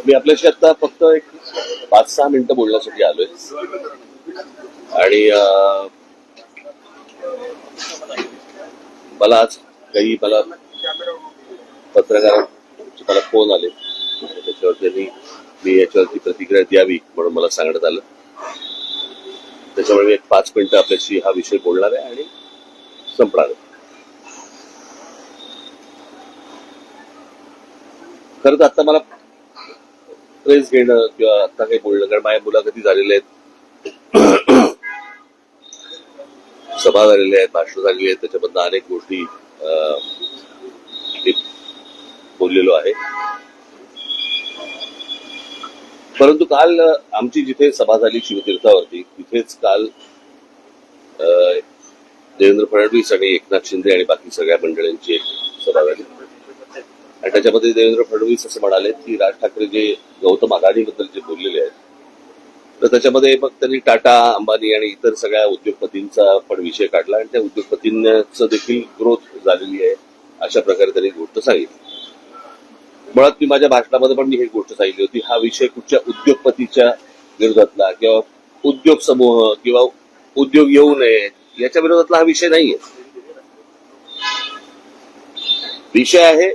मी आपल्याशी आता फक्त एक 5-6 मिनिटं बोलण्यासाठी आलोय आणि मला आज मला पत्रकारांचे मला फोन आले, त्याच्यावर त्यांनी मी याच्यावरती प्रतिक्रिया द्यावी म्हणून मला सांगण्यात आलं. त्याच्यामुळे मी एक 5 मिनिटं आपल्याशी हा विषय बोलणार आहे आणि संपणार आहे. खरं तर आता मला प्रेस घेणं किंवा आता काही बोलणं, कारण माझ्या मुलाखती झालेल्या आहेत, सभा झालेल्या आहेत, भाषण झालेली आहेत, त्याच्याबद्दल अनेक गोष्टी बोललेलो आहे. परंतु काल आमची जिथे सभा झाली शिवतीर्थावरती, तिथेच काल देवेंद्र फडणवीस आणि एकनाथ शिंदे आणि बाकी सगळ्या मंडळींची एक सभा झाली आणि त्याच्यामध्ये देवेंद्र फडणवीस असं म्हणाले की राज ठाकरे जे गौतम अदानीबद्दल जे बोललेले आहेत, तर त्याच्यामध्ये मग त्यांनी टाटा, अंबानी आणि इतर सगळ्या उद्योगपतींचा पण विषय काढला आणि त्या उद्योगपतींचं देखील ग्रोथ झालेली आहे अशा प्रकारे त्यांनी गोष्ट सांगितली. मुळात मी माझ्या भाषणामध्ये पण मी ही गोष्ट सांगितली होती, हा विषय कुठच्या उद्योगपतीच्या विरोधातला किंवा उद्योग समूह किंवा उद्योग येऊ नये याच्या विरोधातला हा विषय नाहीये. विषय आहे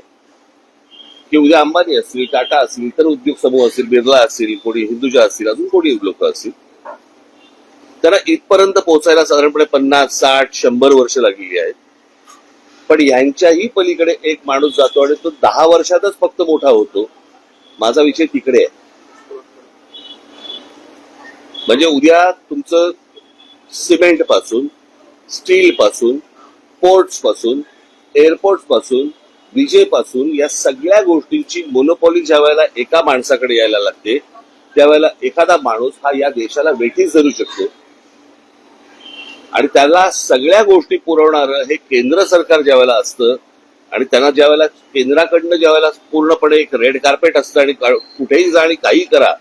की उद्या अंबानी असतील, टाटा असतील, इतर उद्योग समूह असतील, बिर्ला असतील, कोणी हिंदुजा असतील, अजून कोणी लोक असतील, त्यांना इथपर्यंत पोहोचायला साधारणपणे 50-60-100 वर्ष लागलेली आहेत. पण यांच्याही पलीकडे एक माणूस जातो आणि तो 10 वर्षातच फक्त मोठा होतो. माझा विषय तिकडे आहे. म्हणजे उद्या तुमचं सिमेंट पासून, स्टील पासून, पोर्ट्स पासून, एअरपोर्ट पासून, विजेपासून या सगळ्या गोष्टींची मोनोपॉली ज्या वेळेला एका माणसाकडे यायला लागते, त्यावेळेला एखादा माणूस हा या देशाला वेठीस धरू शकतो आणि त्याला सगळ्या गोष्टी पुरवणारं हे केंद्र सरकार ज्या वेळेला असतं आणि त्यांना ज्या वेळेला केंद्राकडनं ज्या वेळेला पूर्णपणे एक रेड कार्पेट असतं आणि कुठेही जा आणि काही करा.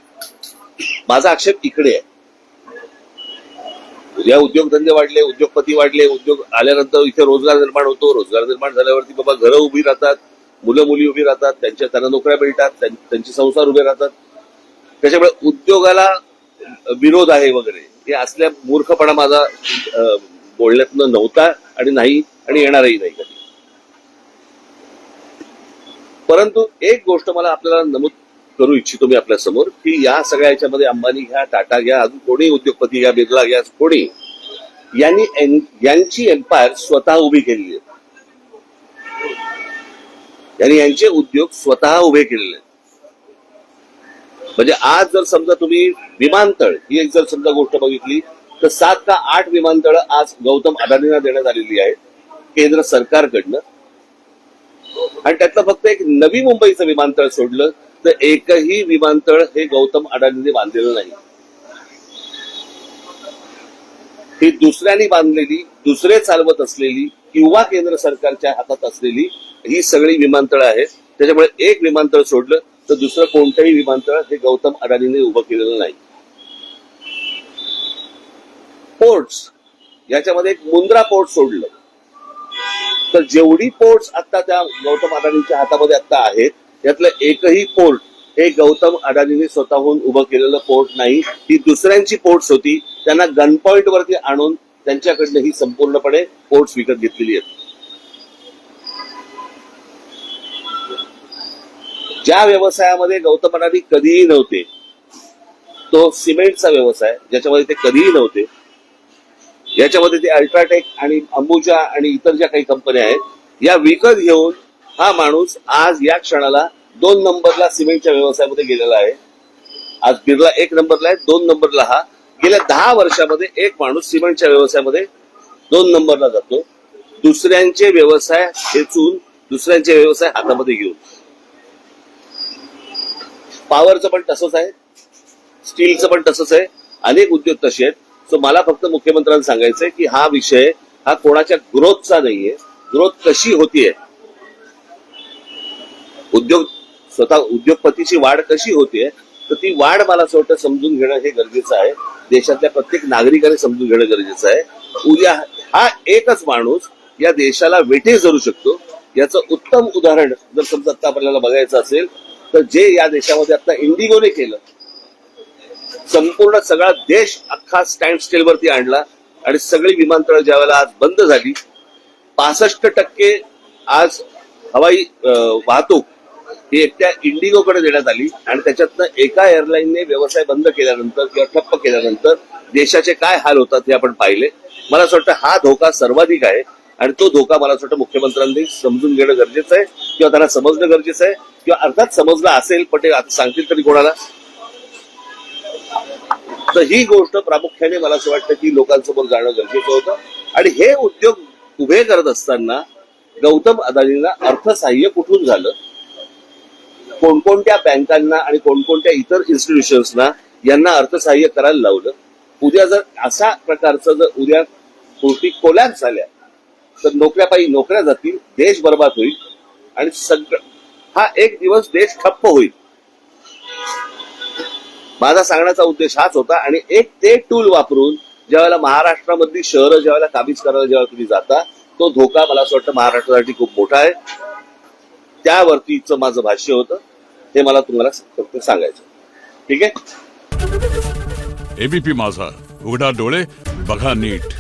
माझा आक्षेप इकडे आहे. उद्या उद्योगधंदे वाढले, उद्योगपती वाढले, उद्योग आल्यानंतर इथे रोजगार निर्माण होतो. रोजगार निर्माण झाल्यावरती बाबा घरं उभी राहतात, मुलं मुली उभी राहतात, त्यांना नोकऱ्या मिळतात, त्यांचे संसार उभे राहतात. त्याच्यामुळे उद्योगाला विरोध आहे वगैरे हे असल्या मूर्खपणा माझा बोलण्यातनं नव्हता आणि नाही आणि येणारही नाही कधी. परंतु एक गोष्ट मला आपल्याला नमूद करू इच्छितो मी आपल्या समोर की या सगळ्या याच्यामध्ये अंबानी घ्या, टाटा घ्या, अजून कोणी उद्योगपती घ्या, बिर्ला घ्या, कोणी यांची एम्पायर स्वतः उभी केलेली आहे. यांनी यांचे उद्योग स्वतः उभे केलेले आहेत. म्हणजे आज जर समजा तुम्ही विमानतळ ही एक जर समजा गोष्ट बघितली तर 7 का 8 विमानतळ आज गौतम अदानींना देण्यात आलेली आहेत केंद्र सरकारकडनं आणि त्यातलं फक्त एक नवी मुंबईचं विमानतळ सोडलं तर एकही विमानतळ हे गौतम अदानींनी बांधलेलं नाही. ही दुसऱ्यांनी बांधलेली, दुसरे चालवत असलेली किंवा केंद्र सरकारच्या हातात असलेली ही सगळी विमानतळं आहेत. त्याच्यामुळे एक विमानतळ सोडलं तर दुसरं कोणतंही विमानतळ हे गौतम अदानींनी उभं केलेलं नाही. पोर्ट्स याच्यामध्ये एक मुंद्रा पोर्ट सोडलं तर जेवढी पोर्ट्स आता त्या गौतम अदानींच्या हातामध्ये आता आहेत यातलं एकही पोर्ट हे गौतम अदानींनी स्वतःहून उभं केलेलं पोर्ट नाही. ही दुसऱ्यांची पोर्ट्स होती, त्यांना गन पॉइंट वरती आणून त्यांच्याकडनं ही संपूर्णपणे पोर्ट्स विकत घेतलेली आहेत. ज्या व्यवसायामध्ये गौतम अदानी कधीही नव्हते तो सिमेंटचा व्यवसाय, ज्याच्यामध्ये ते कधीही नव्हते, याच्यामध्ये ते अल्ट्राटेक आणि अंबुजा आणि इतर ज्या काही कंपन्या आहेत या विकत घेऊन हा माणूस आज या क्षणाला 2 नंबरला सिमेंटच्या व्यवसायामध्ये गेलेला आहे. आज बिर्ला 1 नंबरला आहे, 2 नंबरला हा. गेल्या 10 वर्षामध्ये एक माणूस सिमेंटच्या व्यवसायामध्ये 2 नंबरला जातो, दुसऱ्यांचे व्यवसाय खेचून, दुसऱ्यांचे व्यवसाय हातामध्ये घेऊन. पॉवरचं पण तसंच आहे, स्टीलचं पण तसंच आहे, अनेक उद्योग तसे आहेत. सो मला फक्त मुख्यमंत्र्यांना सांगायचंय की हा विषय हा कोणाच्या ग्रोथचा नाहीये. ग्रोथ कशी होतीये, स्वतः उद्योगपतीची वाढ कशी होतीये, तर ती वाढ मला असं वाटतं समजून घेणं हे गरजेचं आहे. देशातल्या प्रत्येक नागरिकाने समजून घेणं गरजेचं आहे. उद्या हा एकच माणूस या देशाला वेठीस धरू शकतो याचं उत्तम उदाहरण जर समजा आता आपल्याला बघायचं असेल तर जे या देशामध्ये आता इंडिगोने केलं, संपूर्ण सगळा देश अख्खा स्टँड स्टीलवरती आणला आणि सगळी विमानतळ ज्यावेळेला आज बंद झाली, 65% आज हवाई वाहतूक ही एकट्या इंडिगोकडे देण्यात आली आणि त्याच्यातनं एका एअरलाईनने व्यवसाय बंद केल्यानंतर किंवा ठप्प केल्यानंतर देशाचे काय हाल होतात हे आपण पाहिले. मला असं वाटतं हा धोका सर्वाधिक आहे आणि तो धोका मला असं वाटतं मुख्यमंत्र्यांनी समजून घेणं गरजेचं आहे किंवा त्यांना समजणं गरजेचं आहे किंवा अर्थात समजलं असेल पण ते आता सांगतील तरी कोणाला. तर ही गोष्ट प्रामुख्याने मला असं वाटतं की लोकांसमोर जाणं गरजेचं होतं. आणि हे उद्योग उभे करत असताना गौतम अदानींना अर्थसहाय्य कुठून झालं, कोणकोणत्या बँकांना आणि कोणकोणत्या इतर इन्स्टिट्यूशन्सना यांना अर्थसहाय्य करायला लावलं. उद्या जर अशा प्रकारचं जर उद्या गोष्टी कोलॅप्स झाल्या तर नोकऱ्या जातील, देश बर्बाद होईल आणि हा एक दिवस देश ठप्प होईल. माझा सांगण्याचा उद्देश हाच होता. आणि एक ते टूल वापरून ज्यावेळेला महाराष्ट्रामधली शहरं ज्यावेळेला काबीज करायला जेव्हा तुम्ही जाता, तो धोका मला असं वाटतं महाराष्ट्रासाठी खूप मोठा आहे. त्यावरतीचं माझं भाष्य होतं, हे मला तुम्हाला फक्त सांगायचं. ठीक आहे. एबीपी माझा, उघडा डोळे बघा नीट.